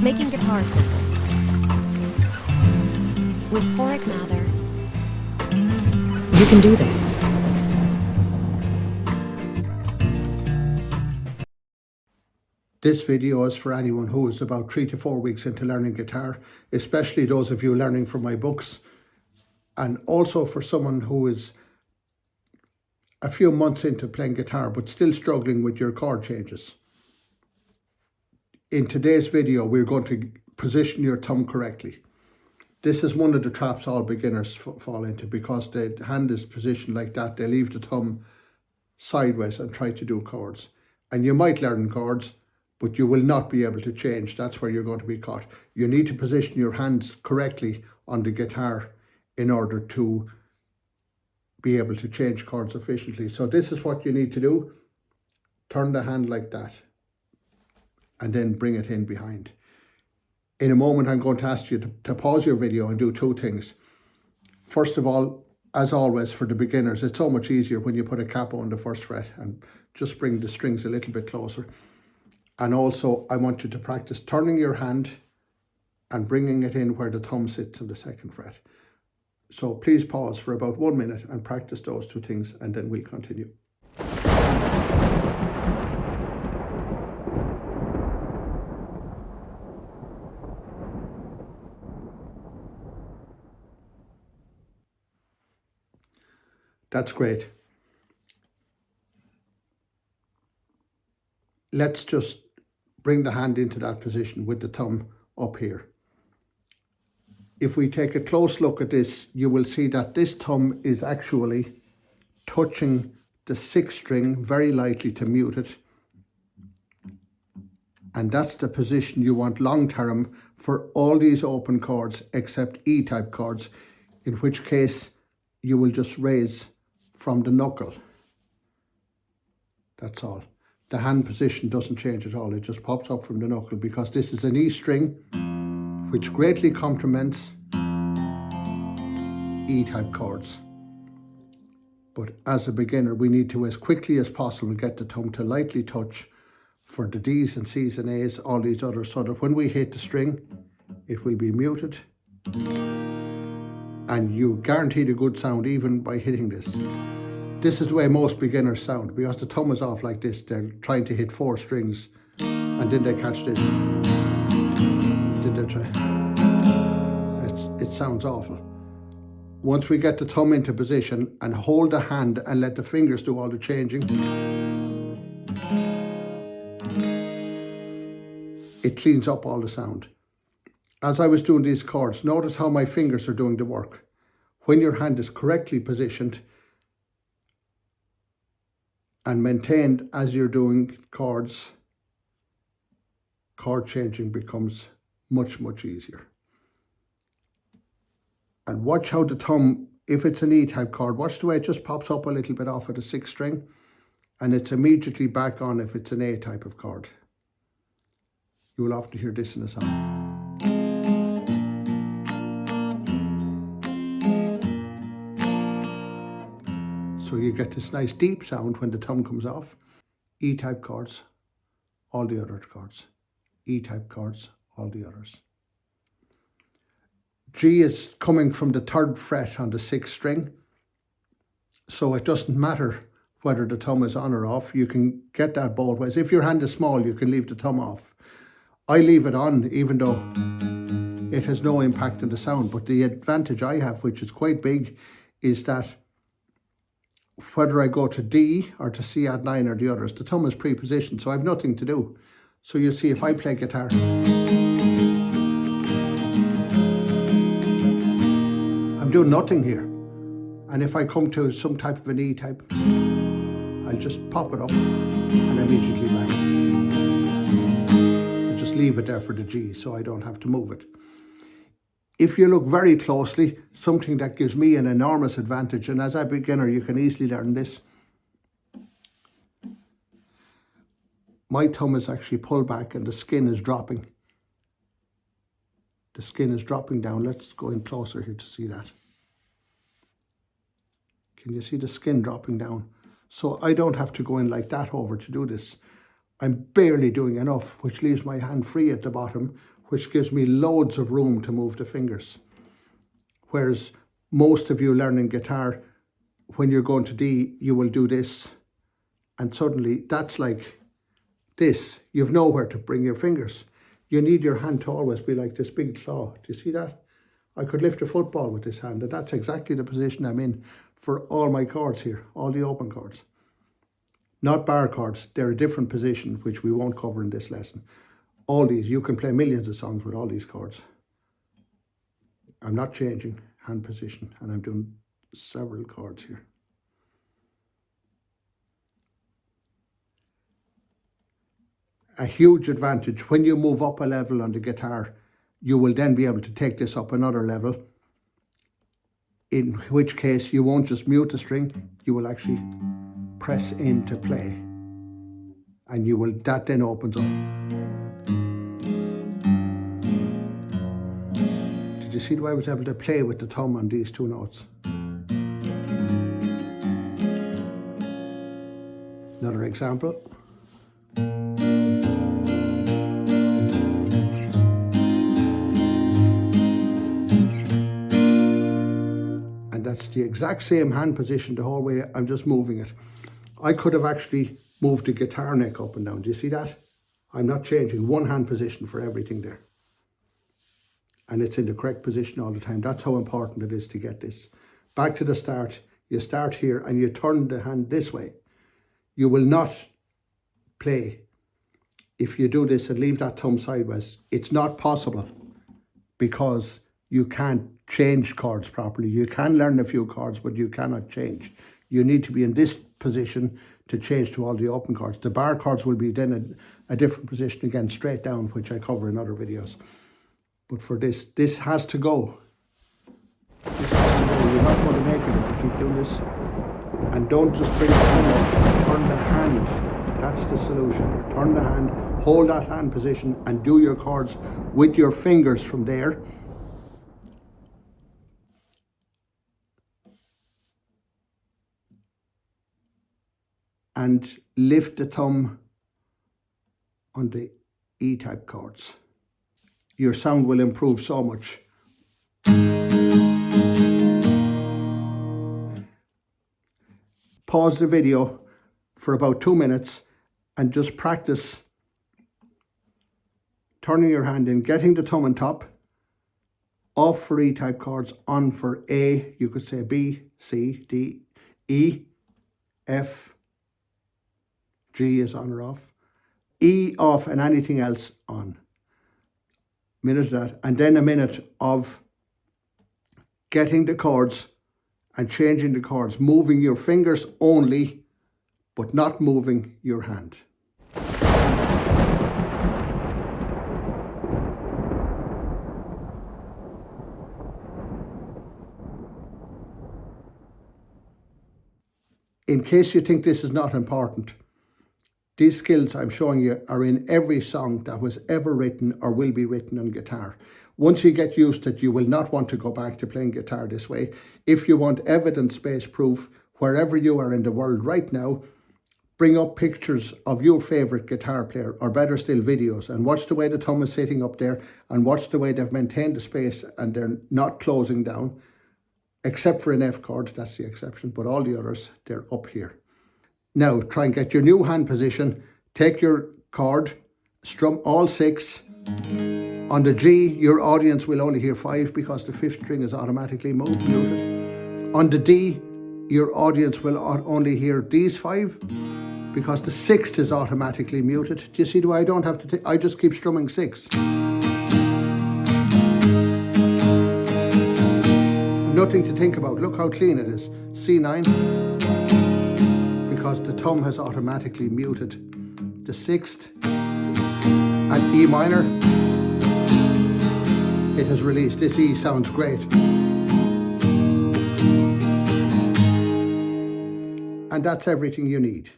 Making guitar simple. With Porrick Mather, you can do this. This video is for anyone who is about 3 to 4 weeks into learning guitar, especially those of you learning from my books, and also for someone who is a few months into playing guitar but still struggling with your chord changes. In today's video, we're going to position your thumb correctly. This is one of the traps all beginners fall into, because the hand is positioned like that. They leave the thumb sideways and try to do chords. And you might learn chords, but you will not be able to change. That's where you're going to be caught. You need to position your hands correctly on the guitar in order to be able to change chords efficiently. So this is what you need to do. Turn the hand like that and then bring it in behind. In a moment, I'm going to ask you to pause your video and do two things. First of all, as always for the beginners, it's so much easier when you put a capo on the first fret and just bring the strings a little bit closer. And also, I want you to practice turning your hand and bringing it in where the thumb sits on the second fret. So please pause for about 1 minute and practice those two things, and then we'll continue. That's great. Let's just bring the hand into that position with the thumb up here. If we take a close look at this, you will see that this thumb is actually touching the 6th string very lightly to mute it. And that's the position you want long term for all these open chords except E-type chords, in which case you will just raise from the knuckle. That's all. The hand position doesn't change at all. It just pops up from the knuckle, because this is an E string, which greatly complements E-type chords. But as a beginner, we need to, as quickly as possible, get the thumb to lightly touch for the D's and C's and A's, all these others, so that when we hit the string, it will be muted. And you guaranteed a good sound even by hitting this. This is the way most beginners sound, because the thumb is off like this. They're trying to hit 4 strings and then they catch this. Then they try. It sounds awful. Once we get the thumb into position and hold the hand and let the fingers do all the changing, it cleans up all the sound. As I was doing these chords, notice how my fingers are doing the work. When your hand is correctly positioned and maintained as you're doing chords, chord changing becomes much, much easier. And watch how the thumb, if it's an E-type chord, watch the way it just pops up a little bit off of the 6th string, and it's immediately back on if it's an A-type of chord. You will often hear this in a song. So you get this nice deep sound when the thumb comes off. E-type chords, all the other chords. E-type chords, all the others. G is coming from the 3rd fret on the 6th string. So it doesn't matter whether the thumb is on or off. You can get that both ways. If your hand is small, you can leave the thumb off. I leave it on even though it has no impact on the sound. But the advantage I have, which is quite big, is that whether I go to D or to C add 9 or the others, the thumb is pre-positioned, so I have nothing to do. So you see, if I play guitar, I'm doing nothing here. And if I come to some type of an E type, I'll just pop it up and immediately back. I just leave it there for the G so I don't have to move it. If you look very closely, something that gives me an enormous advantage, and as a beginner you can easily learn this, my thumb is actually pulled back and the skin is dropping. The skin is dropping down. Let's go in closer here to see that. Can you see the skin dropping down? So I don't have to go in like that over to do this. I'm barely doing enough, which leaves my hand free at the bottom, which gives me loads of room to move the fingers. Whereas most of you learning guitar, when you're going to D, you will do this, and suddenly that's like this. You've nowhere to bring your fingers. You need your hand to always be like this big claw. Do you see that? I could lift a football with this hand, and that's exactly the position I'm in for all my chords here, all the open chords. Not bar chords, they're a different position, which we won't cover in this lesson. All these, you can play millions of songs with all these chords. I'm not changing hand position, and I'm doing several chords here. A huge advantage, when you move up a level on the guitar, you will then be able to take this up another level, in which case you won't just mute the string, you will actually press in to play, and you will, that then opens up. Did you see the way I was able to play with the thumb on these two notes? Another example. That's the exact same hand position the whole way. I'm just moving it. I could have actually moved the guitar neck up and down. Do you see that? I'm not changing. One hand position for everything there. And it's in the correct position all the time. That's how important it is to get this. Back to the start. You start here and you turn the hand this way. You will not play if you do this and leave that thumb sideways. It's not possible, because you can't change chords properly. You can learn a few chords, but you cannot change. You need to be in this position to change to all the open chords. The bar chords will be then in a different position again, straight down, which I cover in other videos. But for this, this has to go. This has to go. You're not going to make it if you keep doing this. And don't just bring the thumb up, turn the hand. That's the solution here. Turn the hand, hold that hand position, and do your chords with your fingers from there. And lift the thumb on the E-type chords. Your sound will improve so much. Pause the video for about 2 minutes and just practice turning your hand in, getting the thumb on top, off for E-type chords, on for A, you could say B, C, D, E, F, G is on or off, E off, and anything else on. Minute of that, and then a minute of getting the chords and changing the chords, moving your fingers only, but not moving your hand. In case you think this is not important, these skills I'm showing you are in every song that was ever written or will be written on guitar. Once you get used to it, you will not want to go back to playing guitar this way. If you want evidence-based proof, wherever you are in the world right now, bring up pictures of your favourite guitar player, or better still, videos, and watch the way the thumb is sitting up there, and watch the way they've maintained the space and they're not closing down, except for an F chord, that's the exception, but all the others, they're up here. Now, try and get your new hand position. Take your chord, strum all 6. On the G, your audience will only hear 5 because the 5th string is automatically muted. On the D, your audience will only hear these 5 because the 6th is automatically muted. Do you see the way I don't have to, I just keep strumming 6. Nothing to think about. Look how clean it is. C9. Because the thumb has automatically muted the 6th, and E minor, it has released. This E sounds great. And that's everything you need.